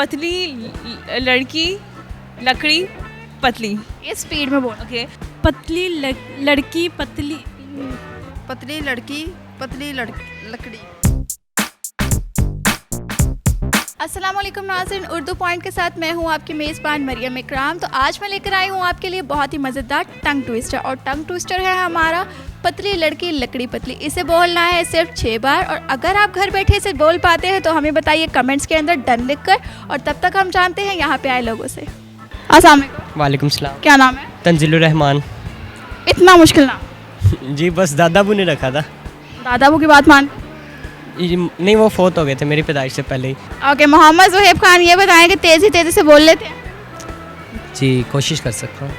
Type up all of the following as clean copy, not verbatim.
पतली लड़की लकड़ी पतली। ये स्पीड में बोलो। ओके। पतली लड़की पतली पतली लड़की पतली लकड़ी। अस्सलाम वालेकुम नाज़रीन, उर्दू पॉइंट के साथ मैं हूं आपकी मेज़बान मरियम इकराम। तो आज मैं लेकर आई हूं आपके लिए बहुत ही मज़ेदार टंग ट्विस्टर। और टंग ट्विस्टर है हमारा पतली लड़की लकड़ी पतली। इसे बोलना है सिर्फ 6 बार। और अगर आप घर बैठे इसे बोल पाते हैं तो हमें बताइए कमेंट्स के अंदर डन लिख कर। और तब तक हम जानते हैं यहाँ पे आए लोगों से। अस्सलाम वालेकुम। वालेकुम सलाम। क्या नाम है? तंजीलुर रहमान। इतना मुश्किल नाम? जी बस दादाबू ने रखा था। दादाबू की बात मान? नहीं, वो फोत हो गए थे मेरी पैदाइश से पहले ही। ओके। मोहम्मद ज़ुहैब खान, ये बताएं कि तेज़ी से बोल लेते हैं? जी कोशिश कर सकता हूँ।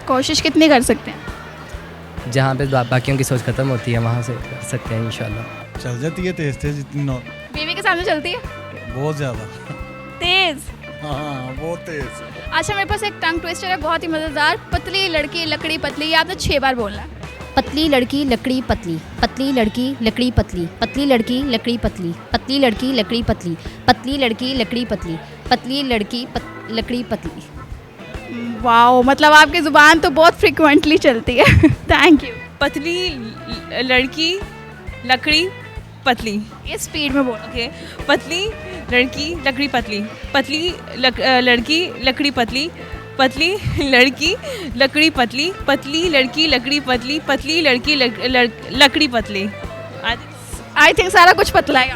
कोशिश कितनी कर सकते हैं? जहाँ पे बाकियों की सोच खत्म होती है वहाँ से कर सकते हैं इंशाल्लाह। चल जाती है तेज तेज इतनी बीवी के सामने चलती है? बहुत ज़्यादा। तेज़? हाँ बहुत तेज। अच्छा, मेरे पास एक टंग ट्विस्टर है बहुत ही मज़ेदार। पतली लड़की लकड़ी पतली, ये आपने 6 बार बोलना है। पतली लड़की लकड़ी पतली, पतली लड़की लकड़ी पतली, पतली लड़की लकड़ी पतली, पतली लड़की लकड़ी पतली, पतली लड़की लकड़ी पतली, पतली लड़की लकड़ी पतली। वाओ, मतलब आपकी ज़ुबान तो बहुत फ्रिक्वेंटली चलती है। Thank you. पतली लड़की लकड़ी पतली। ये स्पीड में बोलो। ओके। पतली लड़की लकड़ी पतली। पतली लड़की लकड़ी पतली। पतली लड़की लकड़ी पतली। पतली लड़की लकड़ी पतली। पतली लड़की लकड़ी पतली। आई थिंक सारा कुछ पतला है।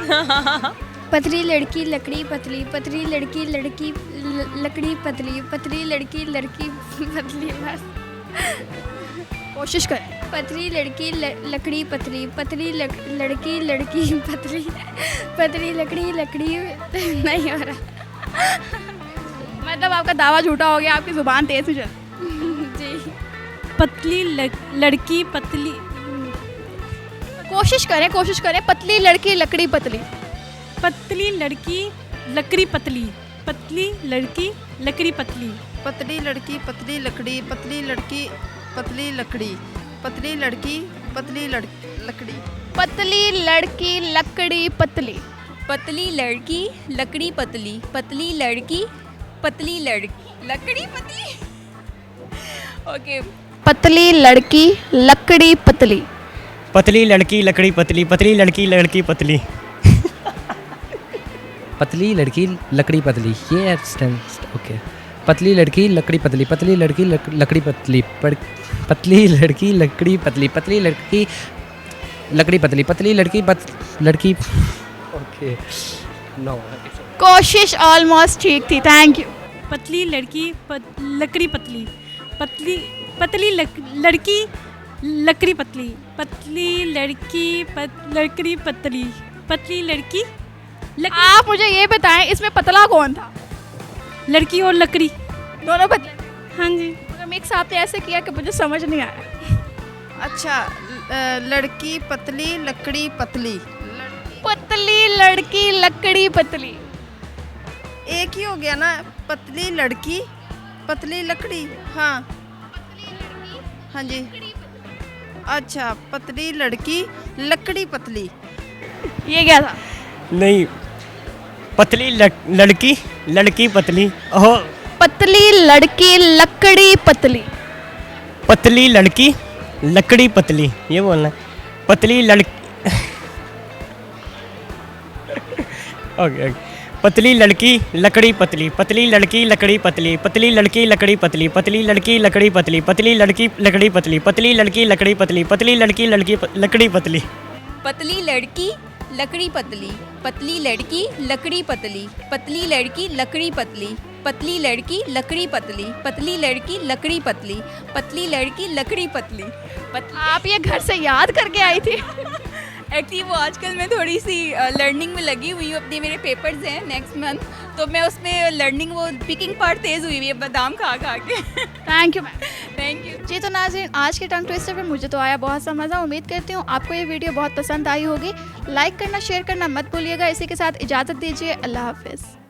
पतली लड़की लकड़ी पतली, पतली लड़की लकड़ी पतली, पतली लड़की पतली। बस कोशिश करें। पतली लड़की लकड़ी पतली, पतली लड़की पतली, पतली लकड़ी नहीं हो रहा। मतलब आपका दावा झूठा हो गया, आपकी ज़ुबान तेज़ से चल। जी। पतली लड़की पतली। कोशिश करें। पतली लड़की लकड़ी पतली। पतली लड़की लकड़ी पतली, पतली लड़की लकड़ी पतली। पतली लड़की पतली लकड़ी, पतली लड़की पतली लकड़ी, पतली लड़की पतली लकड़ी। पतली लड़की लकड़ी पतली। पतली लड़की लकड़ी पतली, पतली लड़की पतली लकड़ी पतली। ओके। पतली लड़की लकड़ी पतली। पतली लड़की लकड़ी पतली, पतली लड़की पतली। पतली लड़की लकड़ी पतली, ये ओके। पतली लड़की लकड़ी पतली, पतली लड़की लकड़ी पतली, पतली लड़की लकड़ी पतली, पतली लड़की लकड़ी पतली, पतली लड़की ओके। नो, कोशिश ऑलमोस्ट ठीक थी। Thank you. पतली लड़की लकड़ी पतली, पतली लड़की लकड़ी पतली, पतली लड़की पतली, पतली लड़की आप मुझे ये बताएं, इसमें पतला कौन था? लड़की और लकड़ी दोनों पतले? हाँ जी। मगर मिक्स आपने ऐसे किया कि मुझे समझ नहीं आया। अच्छा, लड़की पतली लकड़ी पतली। पतली लड़की लकड़ी पतली। एक ही हो गया ना। पतली लड़की पतली लकड़ी। हाँ हाँ जी। अच्छा, पतली लड़की लकड़ी पतली। ये क्या था? नहीं, पतली लड़की पतली। ओह, पतली लड़की लकड़ी पतली। पतली लड़की लकड़ी पतली, ये बोलना है। पतली ओके। पतली लड़की लकड़ी पतली, पतली लकड़ी पतली, पतली लकड़ी पतली, पतली लकड़ी पतली, पतली लकड़ी पतली, पतली लकड़ी पतली, पतली लकड़ी पतली। पतली लड़की लकड़ी पतली, पतली लड़की लकड़ी पतली, पतली लड़की लकड़ी पतली, पतली लड़की लकड़ी पतली, पतली लड़की लकड़ी पतली, पतली लड़की लकड़ी पतली। आप ये घर से याद करके आई थी? एक्चुअली वो आजकल मैं थोड़ी सी लर्निंग में लगी हुई हूँ। अपने मेरे पेपर्स हैं नेक्स्ट मंथ, तो मैं उसमें लर्निंग वो स्पीकिंग पार्ट तेज़ हुई है बादाम खा के। Thank you ma'am. Thank you ji. तो नाज़रीन, आज के टंग ट्विस्टर पे मुझे तो आया बहुत सा मज़ा। उम्मीद करती हूँ आपको ये वीडियो बहुत पसंद आई होगी। लाइक करना, शेयर करना मत भूलिएगा। इसी के साथ इजाज़त दीजिए। अल्लाह हाफिज़।